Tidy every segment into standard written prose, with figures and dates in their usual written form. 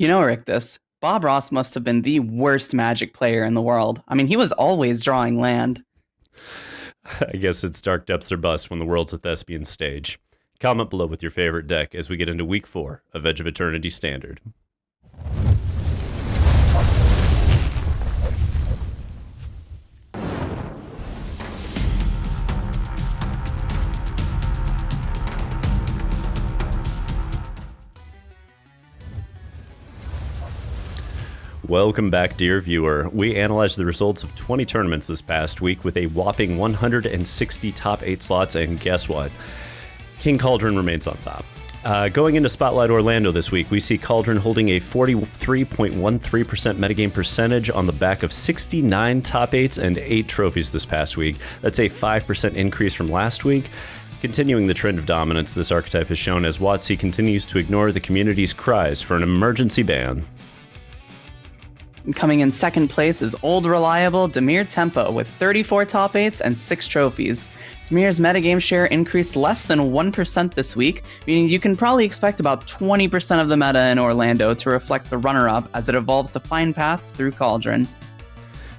You know, Rictus, Bob Ross must have been the worst Magic player in the world. I mean, he was always drawing land. I guess it's dark depths or bust when the world's a thespian stage. Comment below with your favorite deck as we get into week 4 of Edge of Eternities Standard. Welcome back, dear viewer. We analyzed the results of 20 tournaments this past week with a whopping 160 top 8 slots, and guess what? King Cauldron remains on top. Going into Spotlight Orlando this week, we see Cauldron holding a 43.13% metagame percentage on the back of 69 top 8s and 8 trophies this past week. That's a 5% increase from last week. Continuing the trend of dominance this archetype has shown as WotC continues to ignore the community's cries for an emergency ban. Coming in second place is old reliable Dimir Tempo with 34 top 8s and 6 trophies. Dimir's metagame share increased less than 1% this week, meaning you can probably expect about 20% of the meta in Orlando to reflect the runner-up as it evolves to find paths through Cauldron.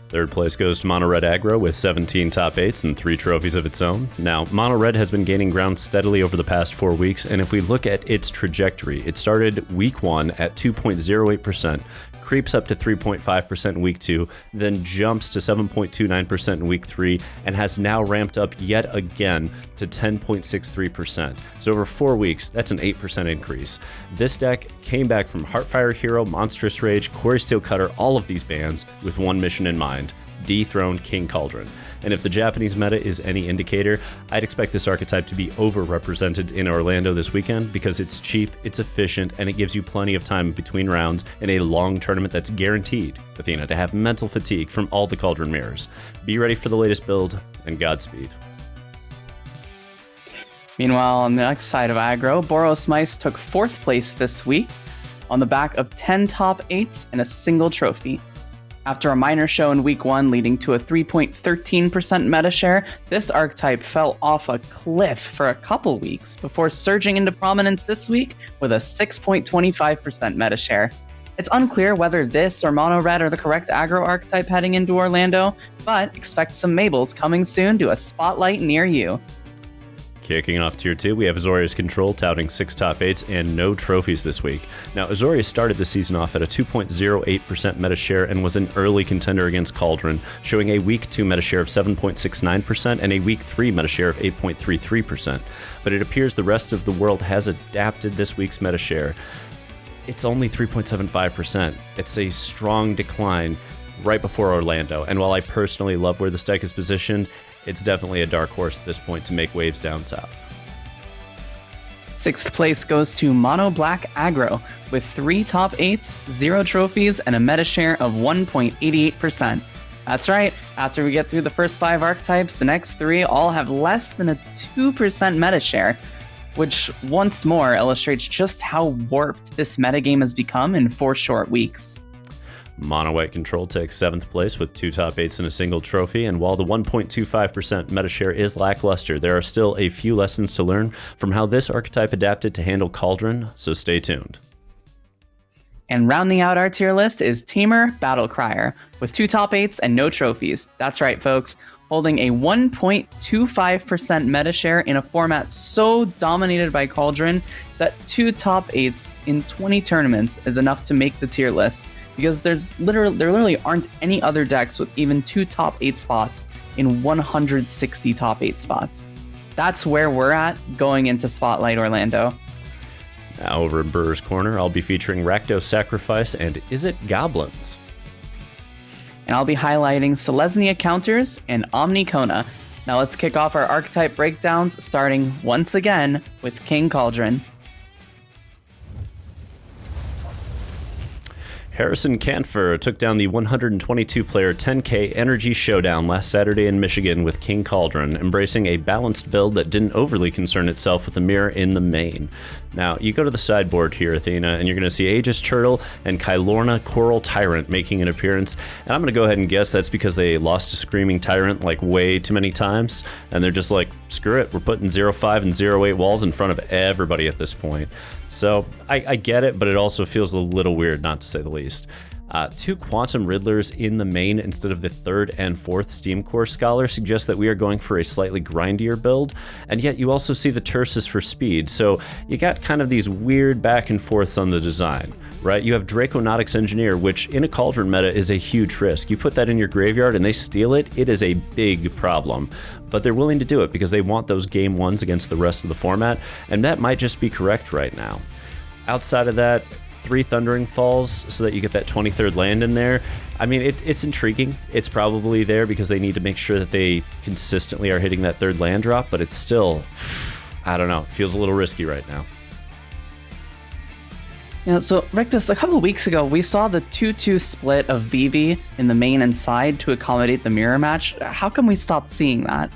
Third place goes to Mono Red Aggro with 17 top 8s and 3 trophies of its own. Now, Mono Red has been gaining ground steadily over the past 4 weeks, and if we look at its trajectory, it started week 1 at 2.08%, creeps up to 3.5% in week 2, then jumps to 7.29% in week 3, and has now ramped up yet again to 10.63%. So over 4 weeks, that's an 8% increase. This deck came back from Heartfire Hero, Monstrous Rage, Quarry Steel Cutter, all of these bans with one mission in mind: dethrone King Cauldron. And if the Japanese meta is any indicator, I'd expect this archetype to be overrepresented in Orlando this weekend because it's cheap, it's efficient, and it gives you plenty of time between rounds in a long tournament that's guaranteed, Athena, to have mental fatigue from all the Cauldron mirrors. Be ready for the latest build, and Godspeed. Meanwhile, on the next side of aggro, Boros Mice took 4th place this week on the back of 10 top 8s and a single trophy. After a minor show in week 1 leading to a 3.13% meta share, this archetype fell off a cliff for a couple weeks before surging into prominence this week with a 6.25% meta share. It's unclear whether this or Mono Red are the correct aggro archetype heading into Orlando, but expect some Mables coming soon to a spotlight near you. Kicking off Tier 2, we have Azorius Control touting 6 top 8s and no trophies this week. Now, Azorius started the season off at a 2.08% meta share and was an early contender against Cauldron, showing a week 2 meta share of 7.69% and a week 3 meta share of 8.33%. But it appears the rest of the world has adapted this week's meta share. It's only 3.75%. It's a strong decline right before Orlando, and while I personally love where this deck is positioned, it's definitely a dark horse at this point to make waves down south. 6th place goes to Mono Black Aggro with 3 top 8s, 0 trophies, and a meta share of 1.88%. That's right, after we get through the first 5 archetypes, the next 3 all have less than a 2% meta share, which once more illustrates just how warped this metagame has become in 4 short weeks. Mono White Control takes 7th place with 2 top 8s and a single trophy, and while the 1.25% meta share is lackluster, there are still a few lessons to learn from how this archetype adapted to handle Cauldron, so stay tuned. And rounding out our tier list is Temur Battlecrier with 2 top 8s and no trophies. That's right, folks, holding a 1.25% meta share in a format so dominated by Cauldron that 2 top 8s in 20 tournaments is enough to make the tier list, because there literally aren't any other decks with even 2 top 8 spots in 160 top 8 spots. That's where we're at going into Spotlight Orlando. Now over in Brewer's Corner, I'll be featuring Rakdos Sacrifice and Izzet Goblins. And I'll be highlighting Selesnya counters and Omni Kona. Now let's kick off our archetype breakdowns, starting once again with King Cauldron. Harrison Canfer took down the 122-player 10K Energy Showdown last Saturday in Michigan with King Cauldron, embracing a balanced build that didn't overly concern itself with the mirror in the main. Now, you go to the sideboard here, Athena, and you're going to see Aegis Turtle and Kylorna Coral Tyrant making an appearance, and I'm going to go ahead and guess that's because they lost to Screaming Tyrant like way too many times, and they're just like, screw it, we're putting 0-5 and 0-8 walls in front of everybody at this point. So I get it, but it also feels a little weird, not to say the least. 2 Quantum Riddlers in the main instead of the 3rd and 4th Steam Core Scholar suggests that we are going for a slightly grindier build, and yet you also see the Tursus for speed, so you got kind of these weird back and forths on the design, right? You have Draconautics Engineer, which in a Cauldron meta is a huge risk. You put that in your graveyard and they steal it, it is a big problem. But they're willing to do it because they want those game ones against the rest of the format, and that might just be correct right now. Outside of that, 3 Thundering Falls so that you get that 23rd land in there. I mean, it's intriguing. It's probably there because they need to make sure that they consistently are hitting that 3rd land drop, but it's still, I don't know, it feels a little risky right now. Yeah, so Rictus, a couple of weeks ago, we saw the 2-2 split of Vivi in the main and side to accommodate the mirror match. How come we stopped seeing that?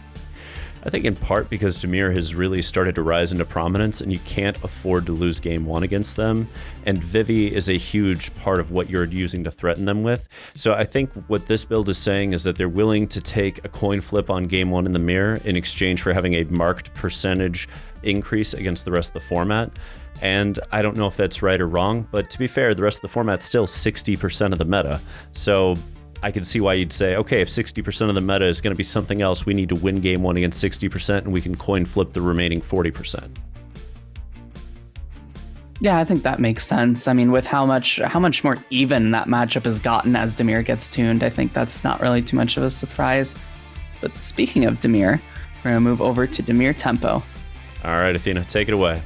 I think in part because Dimir has really started to rise into prominence and you can't afford to lose game 1 against them. And Vivi is a huge part of what you're using to threaten them with. So I think what this build is saying is that they're willing to take a coin flip on game 1 in the mirror in exchange for having a marked percentage increase against the rest of the format. And I don't know if that's right or wrong, but to be fair, the rest of the format's still 60% of the meta. So I can see why you'd say, okay, if 60% of the meta is going to be something else, we need to win game 1 against 60% and we can coin flip the remaining 40%. Yeah, I think that makes sense. I mean, with how much more even that matchup has gotten as Dimir gets tuned, I think that's not really too much of a surprise. But speaking of Dimir, we're going to move over to Dimir Tempo. All right, Athena, take it away.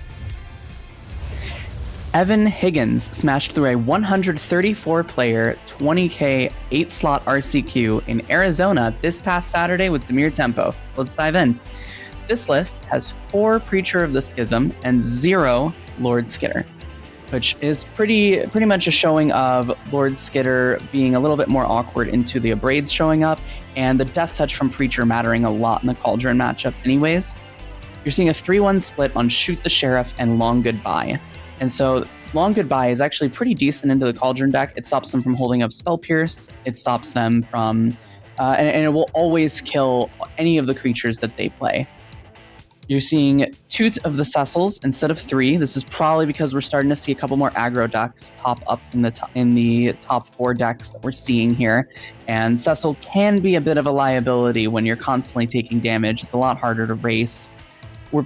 Evan Higgins smashed through a 134-player, 20K, 8-slot RCQ in Arizona this past Saturday with Dimir Tempo. So let's dive in. This list has 4 Preacher of the Schism and 0 Lord Skitter, which is pretty much a showing of Lord Skitter being a little bit more awkward into the Abrades showing up, and the Death Touch from Preacher mattering a lot in the Cauldron matchup anyways. You're seeing a 3-1 split on Shoot the Sheriff and Long Goodbye. And so Long Goodbye is actually pretty decent into the Cauldron deck. It stops them from holding up Spell Pierce. It stops them from... and it will always kill any of the creatures that they play. You're seeing 2 of the Cecils instead of 3. This is probably because we're starting to see a couple more aggro decks pop up in the top 4 decks that we're seeing here. And Cecil can be a bit of a liability when you're constantly taking damage. It's a lot harder to race. We're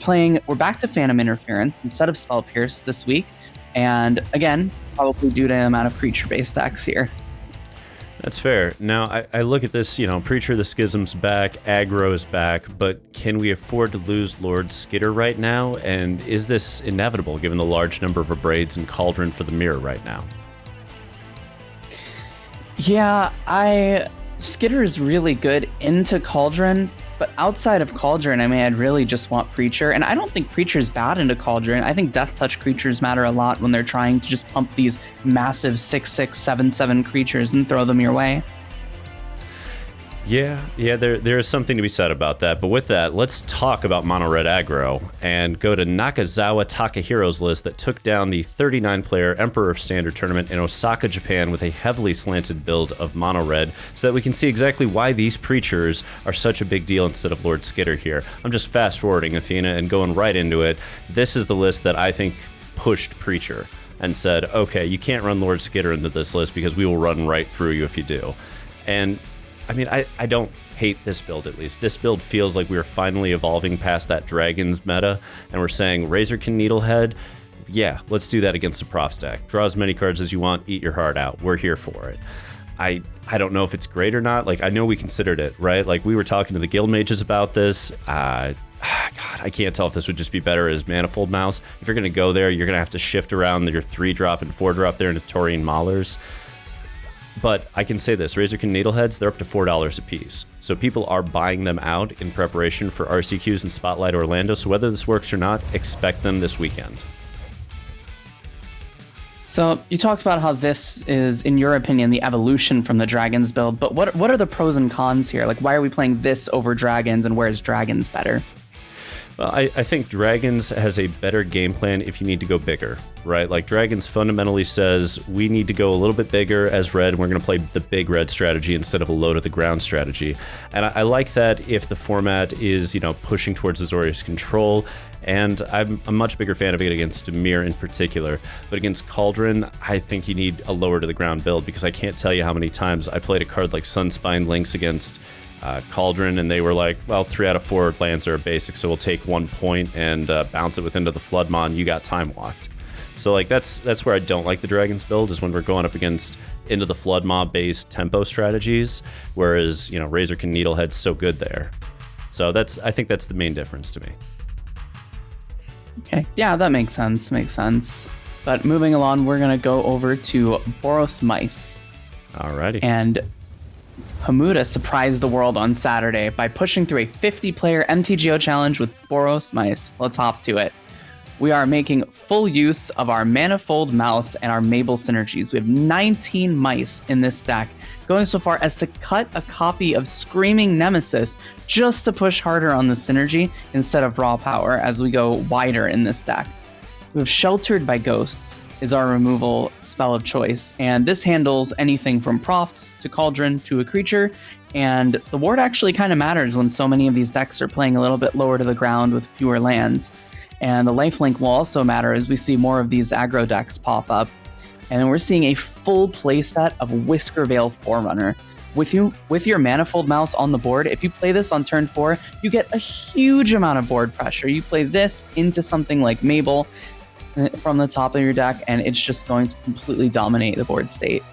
back to Phantom Interference instead of Spell Pierce this week, and again, probably due to the amount of creature-based decks here. That's fair. Now, I look at this, Preacher of the Schism's back, aggro is back, but can we afford to lose Lord Skitter right now? And is this inevitable given the large number of Abrades and Cauldron for the mirror right now? Yeah, Skitter is really good into Cauldron, but outside of Cauldron, I mean, I'd really just want Preacher. And I don't think Preacher's bad into Cauldron. I think Death Touch creatures matter a lot when they're trying to just pump these massive 6/6, 7/7 creatures and throw them your way. Yeah, there is something to be said about that. But with that, let's talk about Mono Red aggro and go to Nakazawa Takahiro's list that took down the 39-player Emperor of Standard tournament in Osaka, Japan with a heavily slanted build of Mono Red so that we can see exactly why these creatures are such a big deal instead of Lord Skitter here. I'm just fast-forwarding, Athena, and going right into it. This is the list that I think pushed Preacher and said, okay, you can't run Lord Skitter into this list because we will run right through you if you do. And I mean, I don't hate this build, at least. This build feels like we are finally evolving past that Dragons meta, and we're saying Razorkin Needlehead, yeah, let's do that against the prop stack. Draw as many cards as you want, eat your heart out. We're here for it. I don't know if it's great or not. Like, I know we considered it, right? Like, we were talking to the guild mages about this. God, I can't tell if this would just be better as Manifold Mouse. If you're going to go there, you're going to have to shift around your 3-drop and 4-drop there into Taurian Maulers. But I can say this, Razorkin Needleheads, they're up to $4 a piece. So people are buying them out in preparation for RCQs and Spotlight Orlando. So whether this works or not, expect them this weekend. So you talked about how this is, in your opinion, the evolution from the Dragons build, but what are the pros and cons here? Like, why are we playing this over Dragons, and where is Dragons better? Well, I think Dragons has a better game plan if you need to go bigger, right? Like Dragons fundamentally says we need to go a little bit bigger as red, and we're going to play the big red strategy instead of a low to the ground strategy. And I like that if the format is, pushing towards Azorius Control, and I'm a much bigger fan of it against Dimir in particular. But against Cauldron, I think you need a lower to the ground build, because I can't tell you how many times I played a card like Sunspine Lynx against Cauldron, and they were like, well, 3 out of 4 lands are basic, so we'll take 1 point and bounce it with Into the Floodmon. You got time walked. So like that's where I don't like the Dragons build, is when we're going up against Into the Floodmon based tempo strategies, whereas Razorkin Needlehead's so good there. So I think that's the main difference to me. Okay, yeah, that makes sense. But moving along, we're gonna go over to Boros Mice. Alrighty. And Hamuda surprised the world on Saturday by pushing through a 50-player MTGO challenge with Boros Mice. Let's hop to it. We are making full use of our Manifold Mouse and our Mabel synergies. We have 19 mice in this deck, going so far as to cut a copy of Screaming Nemesis just to push harder on the synergy instead of raw power as we go wider in this deck. We have Sheltered by Ghosts is our removal spell of choice, and this handles anything from Profts to Cauldron to a creature, and the ward actually kind of matters when so many of these decks are playing a little bit lower to the ground with fewer lands. And the lifelink will also matter as we see more of these aggro decks pop up. And then we're seeing a full playset of Whiskervale Forerunner. With your Manifold Mouse on the board, if you play this on turn 4, you get a huge amount of board pressure. You play this into something like Mabel from the top of your deck, and it's just going to completely dominate the board state.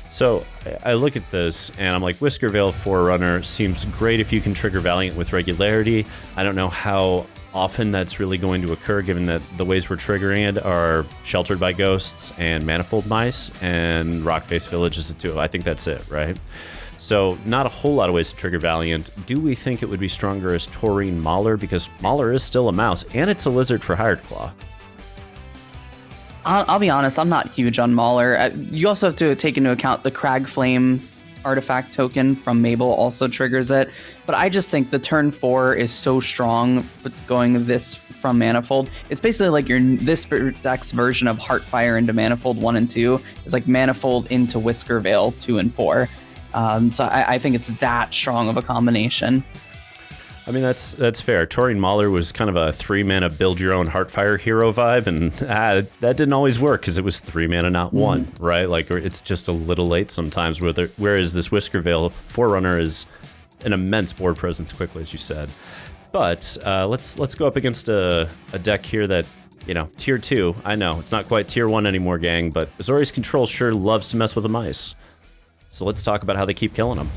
So I look at this and I'm like, Whiskervale Forerunner seems great if you can trigger Valiant with regularity. I don't know how often that's really going to occur, given that the ways we're triggering it are Sheltered by Ghosts and Manifold Mice, and Rockface Village is a 2. I think that's it, right? So not a whole lot of ways to trigger Valiant. Do we think it would be stronger as Taurine Mauler? Because Mauler is still a mouse, and it's a lizard for Hired Claw. I'll be honest, I'm not huge on Mauler. You also have to take into account the Cragflame artifact token from Mabel also triggers it. But I just think the turn 4 is so strong with going this from Manifold. It's basically like this deck's version of Heartfire into Manifold 1 and 2. It's like Manifold into Whiskervale 2 and 4. So I think it's that strong of a combination. I mean, that's fair. Taurine Mauler was kind of a 3-mana build your own Heartfire hero vibe, and that didn't always work because it was 3 mana, not 1, right? Like, it's just a little late sometimes, whereas this Whiskervale Forerunner is an immense board presence quickly, as you said. But let's go up against a deck here that, tier 2. I know, it's not quite tier 1 anymore, gang, but Azorius Control sure loves to mess with the mice. So let's talk about how they keep killing them.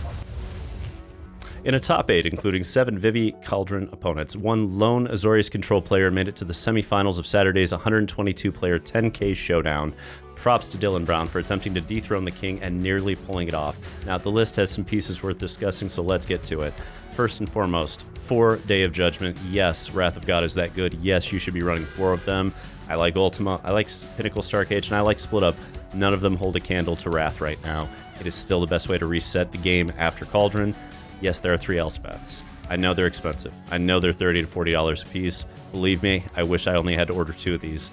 In a top 8, including 7 Vivi Cauldron opponents, one lone Azorius Control player made it to the semifinals of Saturday's 122-player 10K showdown. Props to Dylan Brown for attempting to dethrone the king and nearly pulling it off. Now, the list has some pieces worth discussing, so let's get to it. First and foremost, 4 Day of Judgment. Yes, Wrath of God is that good. Yes, you should be running 4 of them. I like Ultima, I like Pinnacle Starcade, and I like Split Up. None of them hold a candle to Wrath right now. It is still the best way to reset the game after Cauldron. Yes, there are 3 Elspeths. I know they're expensive. I know they're $30 to $40 a piece. Believe me, I wish I only had to order 2 of these.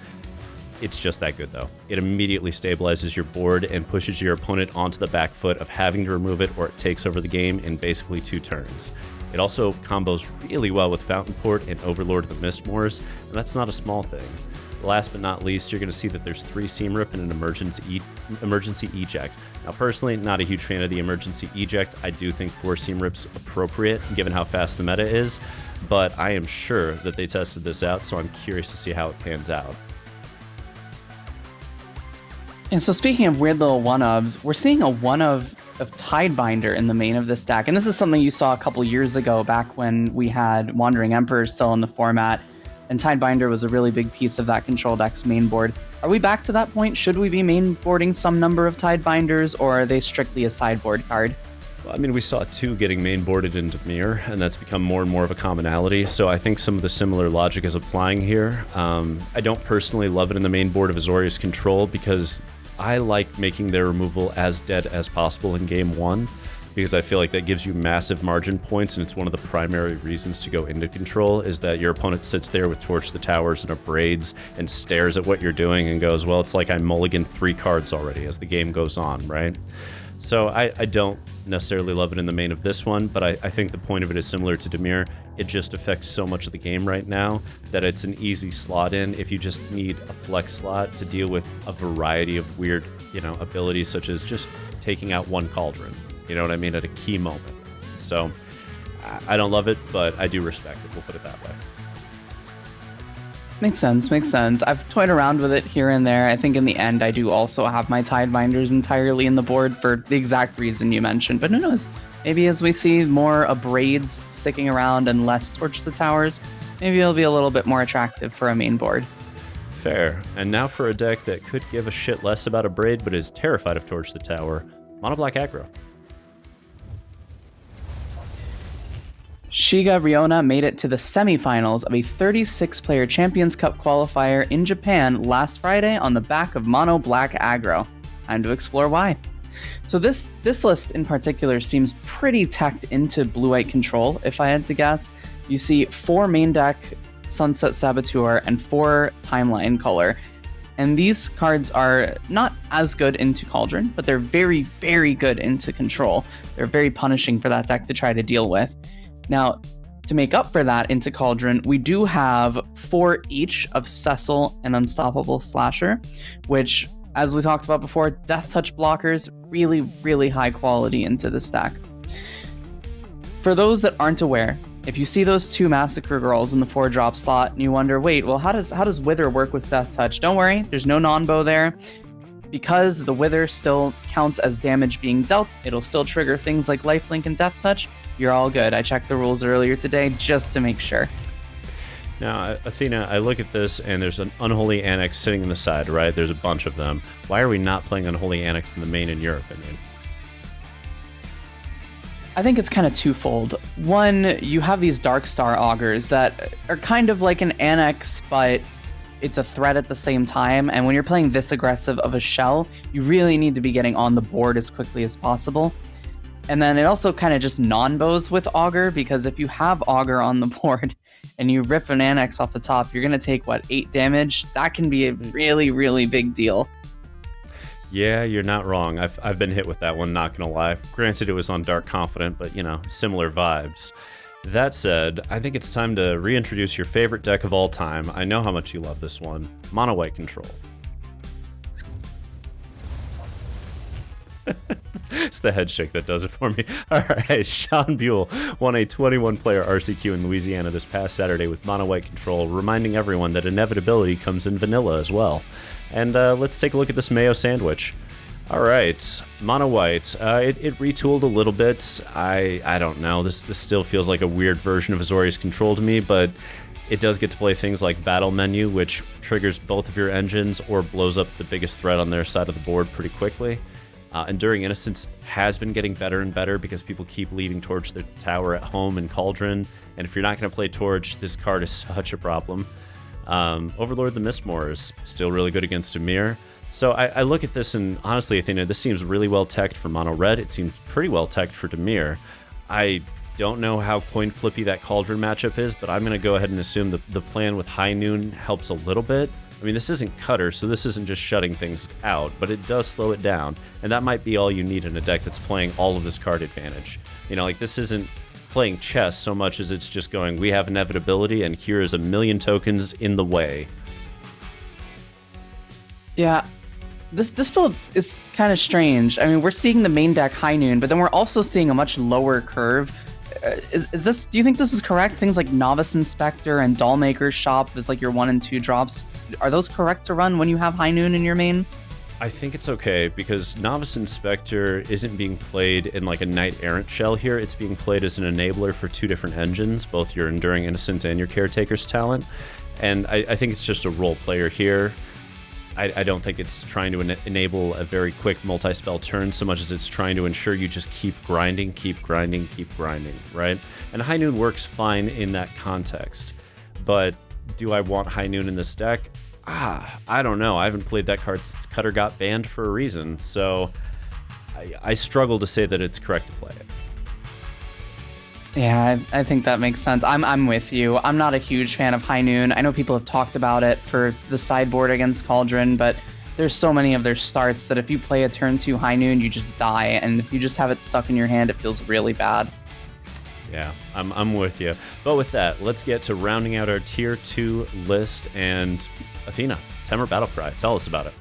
It's just that good, though. It immediately stabilizes your board and pushes your opponent onto the back foot of having to remove it, or it takes over the game in basically 2 turns. It also combos really well with Fountain Port and Overlord of the Mistmoors, and that's not a small thing. Last but not least, you're going to see that there's 3 Seam Rip and an emergency eject. Now, personally, not a huge fan of the emergency eject. I do think 4 Seam Rip's appropriate, given how fast the meta is, but I am sure that they tested this out, so I'm curious to see how it pans out. And so speaking of weird little one-ofs, we're seeing a one-of Tidebinder in the main of this deck. And this is something you saw a couple years ago, back when we had Wandering Emperor still in the format. And Tidebinder was a really big piece of that control deck's main board. Are we back to that point? Should we be main boarding some number of Tidebinders, or are they strictly a sideboard card? I mean, we saw 2 getting mainboarded in Dimir, and that's become more and more of a commonality. So I think some of the similar logic is applying here. I don't personally love it in the main board of Azorius Control because I like making their removal as dead as possible in game 1, because I feel like that gives you massive margin points, and it's one of the primary reasons to go into Control, is that your opponent sits there with Torch the Towers and abrades and stares at what you're doing and goes, well, it's like I mulliganed 3 cards already as the game goes on, right? So I don't necessarily love it in the main of this one, but I think the point of it is similar to Dimir. It just affects so much of the game right now that it's an easy slot in if you just need a flex slot to deal with a variety of weird, abilities, such as just taking out 1 Cauldron, you know what I mean, at a key moment. So I don't love it, but I do respect it, we'll put it that way. Makes sense, makes sense. I've toyed around with it here and there. I think in the end, I do also have my Tidebinders entirely in the board for the exact reason you mentioned. But who knows? Maybe as we see more abrades sticking around and less Torch the Towers, maybe it'll be a little bit more attractive for a main board. Fair. And now for a deck that could give a shit less about abrade, but is terrified of Torch the Tower. Mono black aggro. Shiga Riona made it to the semifinals of a 36-player Champions Cup qualifier in Japan last Friday on the back of mono black aggro. Time to explore why. So this list in particular seems pretty teched into blue-white control, if I had to guess. You see 4 main deck Sunset Saboteur and 4 Timeline color. And these cards are not as good into Cauldron, but they're very, very good into control. They're very punishing for that deck to try to deal with. Now, to make up for that into Cauldron, we do have 4 each of Cecil and Unstoppable Slasher, which, as we talked about before, Death Touch blockers, really, really high quality into the stack. For those that aren't aware, if you see those 2 Massacre Girls in the 4-drop slot and you wonder, wait, well, how does Wither work with Death Touch? Don't worry, there's no non-bow there. Because the Wither still counts as damage being dealt, it'll still trigger things like Lifelink and Death Touch. You're all good. I checked the rules earlier today just to make sure. Now, Athena, I look at this and there's an Unholy Annex sitting in the side, right? There's a bunch of them. Why are we not playing Unholy Annex in the main, in your opinion? I think it's kind of twofold. One, you have these Dark Star Augurs that are kind of like an Annex, but it's a threat at the same time. And when you're playing this aggressive of a shell, you really need to be getting on the board as quickly as possible. And then it also kind of just non-bows with Augur, because if you have Augur on the board and you rip an Annex off the top, you're going to take, 8 damage? That can be a really, really big deal. Yeah, you're not wrong. I've been hit with that one, not going to lie. Granted, it was on Dark Confident, but, similar vibes. That said, I think it's time to reintroduce your favorite deck of all time. I know how much you love this one. Mono White Control. It's the head shake that does it for me. All right, Sean Buell won a 21-player RCQ in Louisiana this past Saturday with Mono White Control, reminding everyone that inevitability comes in vanilla as well. And let's take a look at this mayo sandwich. All right, Mono White. It retooled a little bit. I don't know. This still feels like a weird version of Azorius Control to me, but it does get to play things like Battle Menu, which triggers both of your engines or blows up the biggest threat on their side of the board pretty quickly. Enduring Innocence has been getting better and better because people keep leaving Torch the Tower at home in Cauldron, and if you're not going to play Torch, this card is such a problem. Overlord the Mistmore is still really good against Dimir. So I look at this and honestly, Athena, this seems really well teched for Mono Red. It seems pretty well teched for Dimir. I don't know how coin flippy that Cauldron matchup is, but I'm going to go ahead and assume the plan with High Noon helps a little bit. I mean, this isn't Cutter, so this isn't just shutting things out, but it does slow it down, and that might be all you need in a deck that's playing all of this card advantage. This isn't playing chess so much as it's just going, we have inevitability, and here is a million tokens in the way. Yeah, this build is kind of strange. I mean, we're seeing the main deck High Noon, but then we're also seeing a much lower curve. Is this? Do you think this is correct? Things like Novice Inspector and Dollmaker's Shop is like your 1 and 2 drops. Are those correct to run when you have High Noon in your main? I think it's okay because Novice Inspector isn't being played in like a Knight Errant shell here. It's being played as an enabler for 2 different engines, both your Enduring Innocence and your Caretaker's Talent. And I think it's just a role player here. I don't think it's trying to enable a very quick multi-spell turn so much as it's trying to ensure you just keep grinding, right? And High Noon works fine in that context. But do I want High Noon in this deck? I don't know. I haven't played that card since Cutter got banned for a reason, so I struggle to say that it's correct to play it. Yeah, I think that makes sense. I'm with you. I'm not a huge fan of High Noon. I know people have talked about it for the sideboard against Cauldron, but there's so many of their starts that if you play a turn 2 High Noon, you just die, and if you just have it stuck in your hand, it feels really bad. Yeah, I'm with you. But with that, let's get to rounding out our Tier 2 list, and Athena, Temur Battlecry, tell us about it.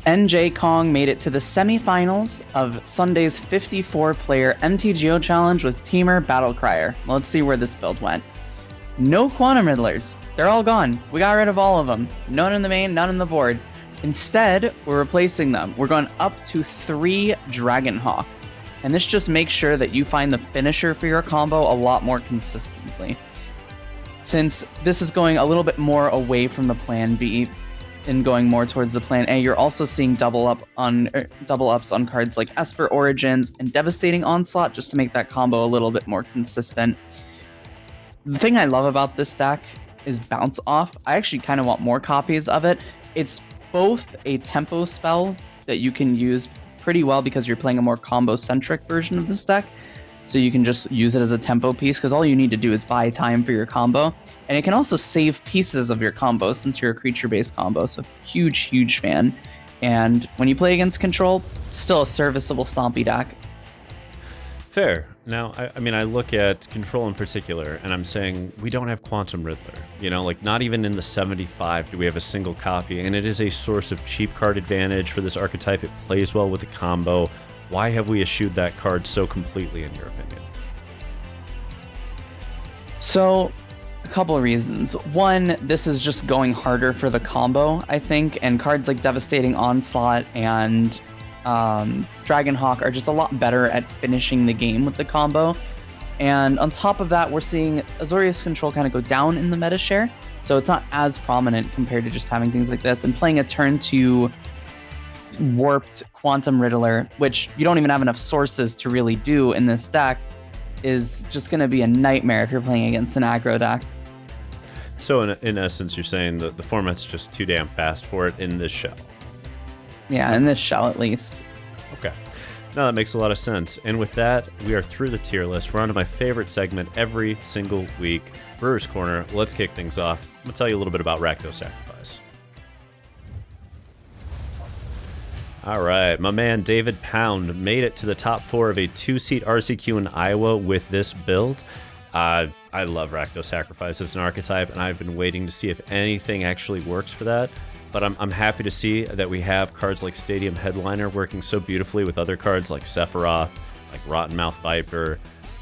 NJ Kong made it to the semifinals of Sunday's 54-player MTGO Challenge with Temur Battlecryer. Let's see where this build went. No Quantum Riddlers. They're all gone. We got rid of all of them. None in the main, none in the board. Instead, we're replacing them. We're going up to 3 Dragonhawk. And this just makes sure that you find the finisher for your combo a lot more consistently. Since this is going a little bit more away from the plan B, and going more towards the plan A, you're also seeing double ups on cards like Esper Origins and Devastating Onslaught just to make that combo a little bit more consistent. The thing I love about this deck is Bounce Off. I actually kind of want more copies of it. It's both a tempo spell that you can use pretty well because you're playing a more combo-centric version of this deck. So you can just use it as a tempo piece because all you need to do is buy time for your combo. And it can also save pieces of your combo since you're a creature-based combo. So huge fan. And when you play against Control, still a serviceable stompy deck. Fair. Now, I mean, I look at Control in particular, and I'm saying we don't have Quantum Riddler. You know, like not even in the 75 do we have a single copy. And it is a source of cheap card advantage for this archetype. It plays well with the combo. Why have we eschewed that card so completely, in your opinion? So, a couple of reasons. One, this is just going harder for the combo, I think, and cards like Devastating Onslaught and Dragonhawk are just a lot better at finishing the game with the combo. And on top of that, we're seeing Azorius Control kind of go down in the meta share, so it's not as prominent compared to just having things like this. And playing a turn 2 warped Quantum Riddler, which you don't even have enough sources to really do in this deck, is just going to be a nightmare if you're playing against an aggro deck. So in essence, you're saying that the format's just too damn fast for it in this shell. Yeah, in this shell at least. Okay. No, that makes a lot of sense. And with that, we are through the tier list. We're on to my favorite segment every single week, Brewer's Corner. Let's kick things off. I'm going to tell you a little bit about Rakdos Sacrifice. All right, my man David Pound made it to the top 4 of a 2-seat RCQ in Iowa with this build. I love Rakdos Sacrifice as an archetype, and I've been waiting to see if anything actually works for that. But I'm happy to see that we have cards like Stadium Headliner working so beautifully with other cards like Sephiroth, like Rottenmouth Viper.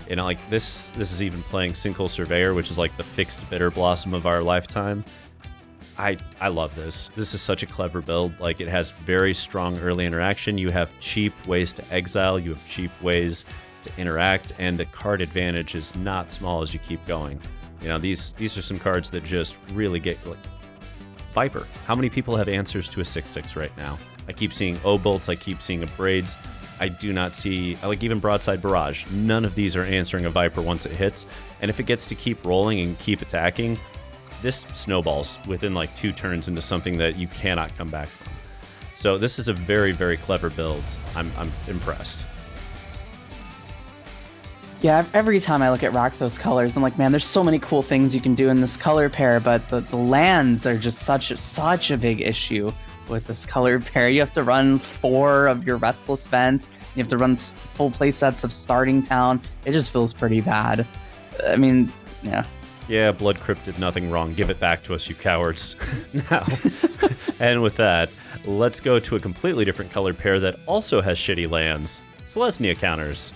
You know, like this is even playing Sinkhole Surveyor, which is like the fixed Bitter Blossom of our lifetime. I love this. This is such a clever build. Like, it has very strong early interaction. You have cheap ways to exile. You have cheap ways to interact, and the card advantage is not small as you keep going. You know, these are some cards that just really get, like, Viper. How many people have answers to a 6/6 right now? I keep seeing O-Bolts. I keep seeing Abrades. I do not see, like, even Broadside Barrage. None of these are answering a Viper once it hits. And if it gets to keep rolling and keep attacking, this snowballs within like 2 turns into something that you cannot come back from. So this is a very, very clever build. I'm impressed. Yeah, every time I look at Rakdos colors, I'm like, man, there's so many cool things you can do in this color pair, but the lands are just such a big issue with this color pair. You have to run 4 of your Restless Vents. You have to run full play sets of Starting Town. It just feels pretty bad. I mean, yeah. Yeah, Blood Crypt did nothing wrong. Give it back to us, you cowards. Now, and with that, let's go to a completely different color pair that also has shitty lands. Celestia counters.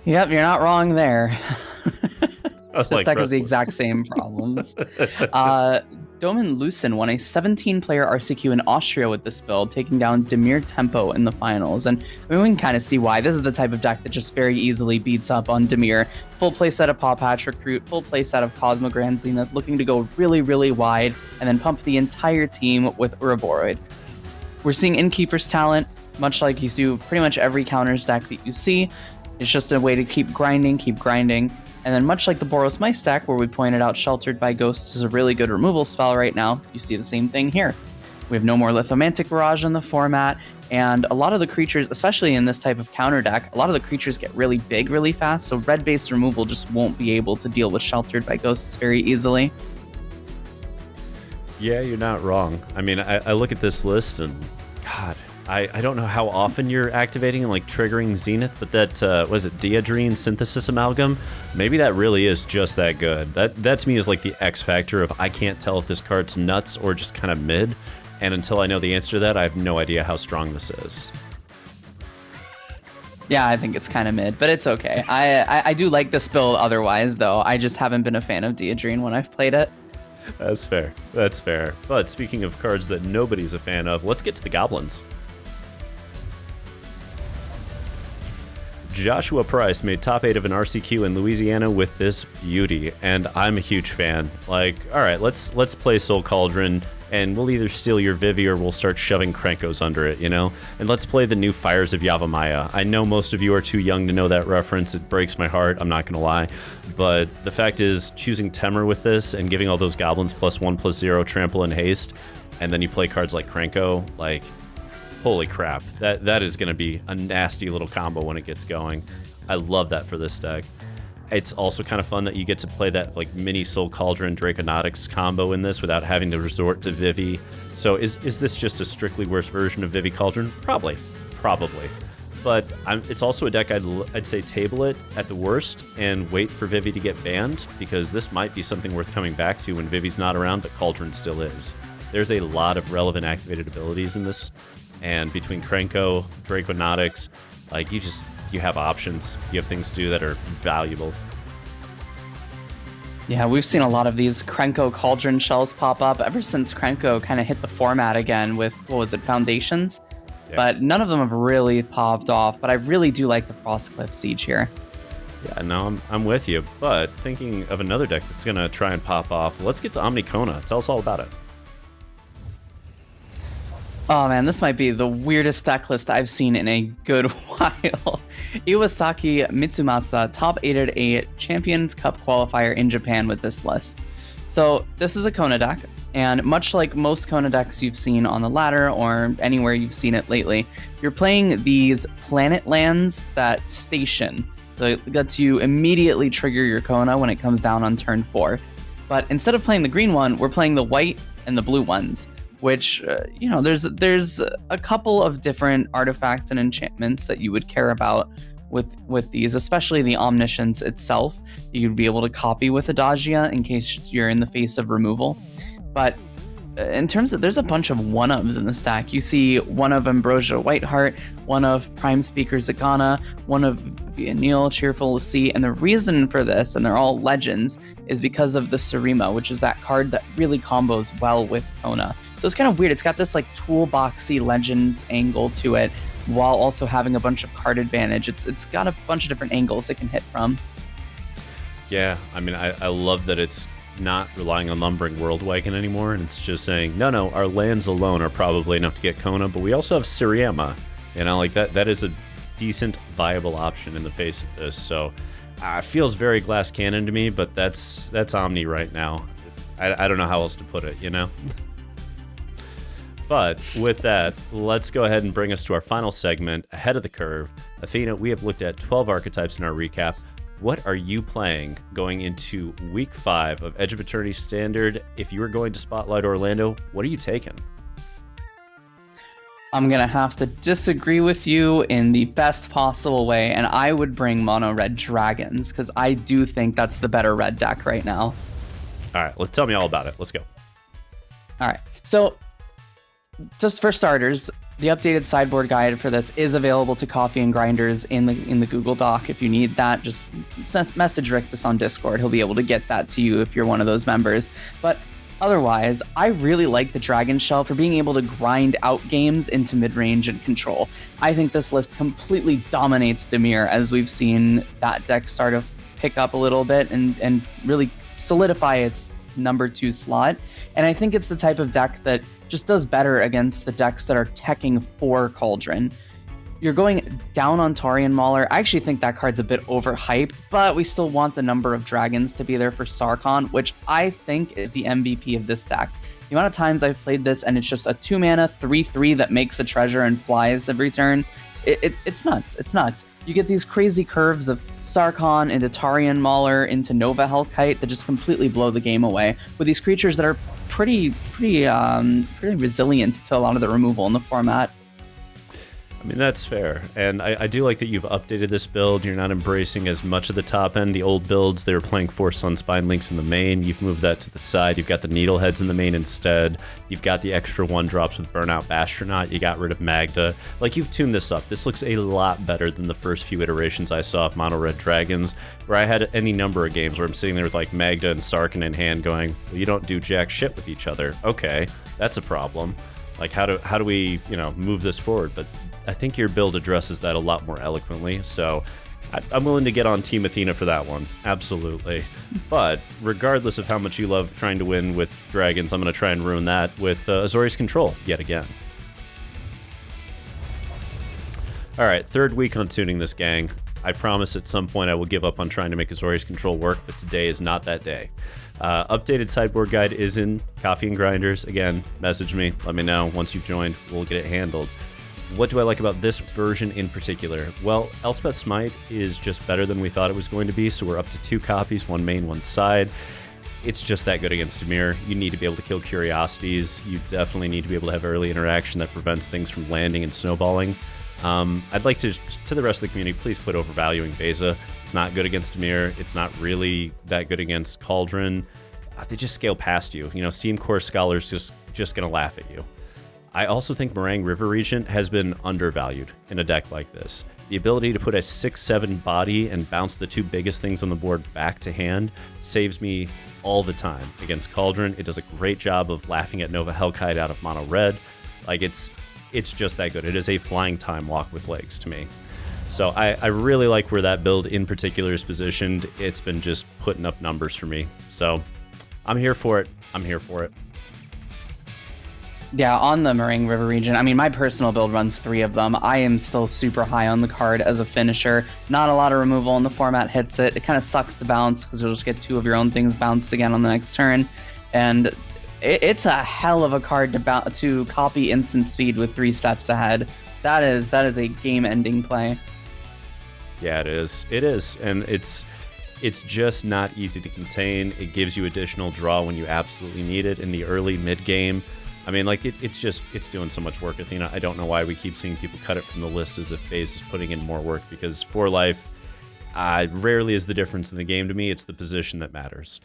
Yep, you're not wrong there. This like deck has the Restless. exact same problems. Domin Lucen won a 17-player RCQ in Austria with this build, taking down Dimir Tempo in the finals. And I mean, we can kind of see why. This is the type of deck that just very easily beats up on Dimir. Full playset of Paw Patch Recruit, full playset of Cosmo Grand Zenith, looking to go really, really wide, and then pump the entire team with Uraboroid. We're seeing Innkeeper's talent, much like you do pretty much every counters deck that you see. It's just a way to keep grinding. And then much like the Boros Mice deck, where we pointed out Sheltered by Ghosts is a really good removal spell right now, you see the same thing here. We have no more Lithomantic Barrage in the format, and a lot of the creatures, especially in this type of counter deck, a lot of the creatures get really big really fast, so red-based removal just won't be able to deal with Sheltered by Ghosts very easily. Yeah, you're not wrong. I mean, I look at this list and, God, I don't know how often you're activating and like triggering Zenith, but that was it Diadrine Synthesis Amalgam? Maybe that really is just that good. That to me is like the X factor of I can't tell if this card's nuts or just kind of mid, and until I know the answer to that, I have no idea how strong this is. Yeah, I think it's kind of mid, but it's okay. I do like this build otherwise, though. I just haven't been a fan of Diadrine when I've played it. That's fair. That's fair. But speaking of cards that nobody's a fan of, let's get to the Goblins. Joshua Price made top 8 of an RCQ in Louisiana with this beauty, and I'm a huge fan. Like, all right, let's play Soul Cauldron, and we'll either steal your Vivi or we'll start shoving Krankos under it, you know? And let's play the new Fires of Yavimaya. I know most of you are too young to know that reference. It breaks my heart, I'm not gonna lie. But the fact is, choosing Temur with this and giving all those goblins +1/+0 trample and haste, and then you play cards like Kranko, like, holy crap, that is going to be a nasty little combo when it gets going. I love that for this deck. It's also kind of fun that you get to play that like mini Soul Cauldron Draconautics combo in this without having to resort to Vivi. So is this just a strictly worse version of Vivi Cauldron? Probably. But it's also a deck I'd say table it at the worst and wait for Vivi to get banned, because this might be something worth coming back to when Vivi's not around, but Cauldron still is. There's a lot of relevant activated abilities in this. And between Kranko, Draconautics, like you have options. You have things to do that are valuable. Yeah, we've seen a lot of these Kranko Cauldron shells pop up ever since Kranko kind of hit the format again with, what was it, Foundations? Yeah. But none of them have really popped off, but I really do like the Frostcliff Siege here. Yeah, no, I'm with you. But thinking of another deck that's going to try and pop off, let's get to Omnikona. Tell us all about it. Oh man, this might be the weirdest deck list I've seen in a good while. Iwasaki Mitsumasa top 8'd a Champions Cup qualifier in Japan with this list. So this is a Kona deck, and much like most Kona decks you've seen on the ladder or anywhere you've seen it lately, you're playing these planet lands that station. So it lets you immediately trigger your Kona when it comes down on turn 4. But instead of playing the green one, we're playing the white and the blue ones, which, there's a couple of different artifacts and enchantments that you would care about with these, especially the Omniscience itself. You'd be able to copy with Adagia in case you're in the face of removal. But in terms of, there's a bunch of 1-ofs in the stack. You see 1 of Ambrosia Whiteheart, 1 of Prime Speaker Zagana, 1 of Neil Cheerful to See, and the reason for this, and they're all legends, is because of the Surima, which is that card that really combos well with Kona. So it's kind of weird. It's got this like toolboxy legends angle to it, while also having a bunch of card advantage. It's got a bunch of different angles it can hit from. Yeah, I mean, I love that it's not relying on Lumbering Worldwagon anymore, and it's just saying, no, our lands alone are probably enough to get Kona, but we also have Surima. Like that is a decent, viable option in the face of this. So it feels very glass cannon to me, but that's Omni right now. I don't know how else to put it, But with that, let's go ahead and bring us to our final segment, Ahead of the Curve. Athena, we have looked at 12 archetypes in our recap. What are you playing going into Week 5 of Edge of Eternities Standard? If you were going to Spotlight Orlando, what are you taking? I'm going to have to disagree with you in the best possible way, and I would bring Mono Red Dragons, because I do think that's the better red deck right now. All right, tell me all about it. Let's go. All right, so just for starters, the updated sideboard guide for this is available to coffee and grinders in the Google Doc. If you need that, just message Rictus on Discord. He'll be able to get that to you if you're one of those members. But Otherwise, I really like the Dragon Shell for being able to grind out games into mid-range and control. I think this list completely dominates Dimir, as we've seen that deck start to pick up a little bit and really solidify its number 2 slot. And I think it's the type of deck that just does better against the decks that are teching for Cauldron. You're going down on Taurean Mauler. I actually think that card's a bit overhyped, but we still want the number of dragons to be there for Sarkhan, which I think is the MVP of this deck. The amount of times I've played this and it's just a 2-mana 3/3 that makes a treasure and flies every turn. It's nuts. It's nuts. You get these crazy curves of Sarkhan into Taurean Mauler into Nova Hellkite that just completely blow the game away with these creatures that are pretty resilient to a lot of the removal in the format. I mean, that's fair. And I do like that you've updated this build. You're not embracing as much of the top end. The old builds, they were playing 4 Sunspine Links in the main. You've moved that to the side. You've got the Needleheads in the main instead. You've got the extra 1-drops with Burnout Bastronaut. You got rid of Magda. Like, you've tuned this up. This looks a lot better than the first few iterations I saw of Mono Red Dragons, where I had any number of games where I'm sitting there with, like, Magda and Sarkhan in hand going, well, you don't do jack shit with each other. Okay, that's a problem. Like, how do we, move this forward? But I think your build addresses that a lot more eloquently, so I'm willing to get on Team Athena for that one. Absolutely. But regardless of how much you love trying to win with dragons, I'm going to try and ruin that with Azorius Control yet again. All right, 3rd week on tuning this, gang. I promise at some point I will give up on trying to make Azorius Control work, but today is not that day. Updated sideboard guide is in Coffee and Grinders. Again, message me. Let me know. Once you've joined, we'll get it handled. What do I like about this version in particular? Well, Elspeth Smite is just better than we thought it was going to be, so we're up to 2 copies, 1 main, 1 side. It's just that good against Dimir. You need to be able to kill Curiosities. You definitely need to be able to have early interaction that prevents things from landing and snowballing. I'd like to the rest of the community, please quit overvaluing Beza. It's not good against Dimir. It's not really that good against Cauldron. They just scale past you. Steam Core Scholar's just going to laugh at you. I also think Meringue River Regent has been undervalued in a deck like this. The ability to put a 6/7 body and bounce the 2 biggest things on the board back to hand saves me all the time against Cauldron. It does a great job of laughing at Nova Hellkite out of mono red. Like, it's just that good. It is a flying time walk with legs to me. So I really like where that build in particular is positioned. It's been just putting up numbers for me. So I'm here for it. I'm here for it. Yeah, on the Meringue River region, I mean, my personal build runs 3 of them. I am still super high on the card as a finisher. Not a lot of removal in the format hits it. It kind of sucks to bounce because you'll just get 2 of your own things bounced again on the next turn. And it's a hell of a card to copy instant speed with 3 steps ahead. That is a game-ending play. Yeah, it is. It is, and it's just not easy to contain. It gives you additional draw when you absolutely need it in the early mid game. I mean, like, it's doing so much work, Athena. I don't know why we keep seeing people cut it from the list as if FaZe is putting in more work, because for life rarely is the difference in the game to me. It's the position that matters.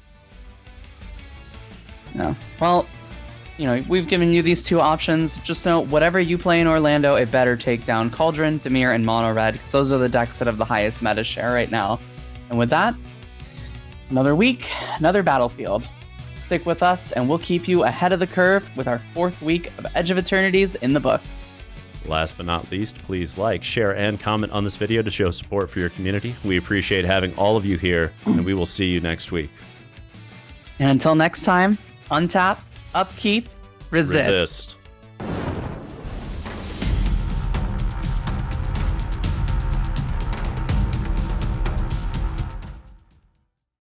No. Well, we've given you these 2 options. Just know, whatever you play in Orlando, it better take down Cauldron, Dimir, and Mono Red, because those are the decks that have the highest meta share right now. And with that, another week, another battlefield. Stick with us, and we'll keep you ahead of the curve with our 4th week of Edge of Eternities in the books. Last but not least, please like, share, and comment on this video to show support for your community. We appreciate having all of you here, and we will see you next week. And until next time, untap, upkeep, resist.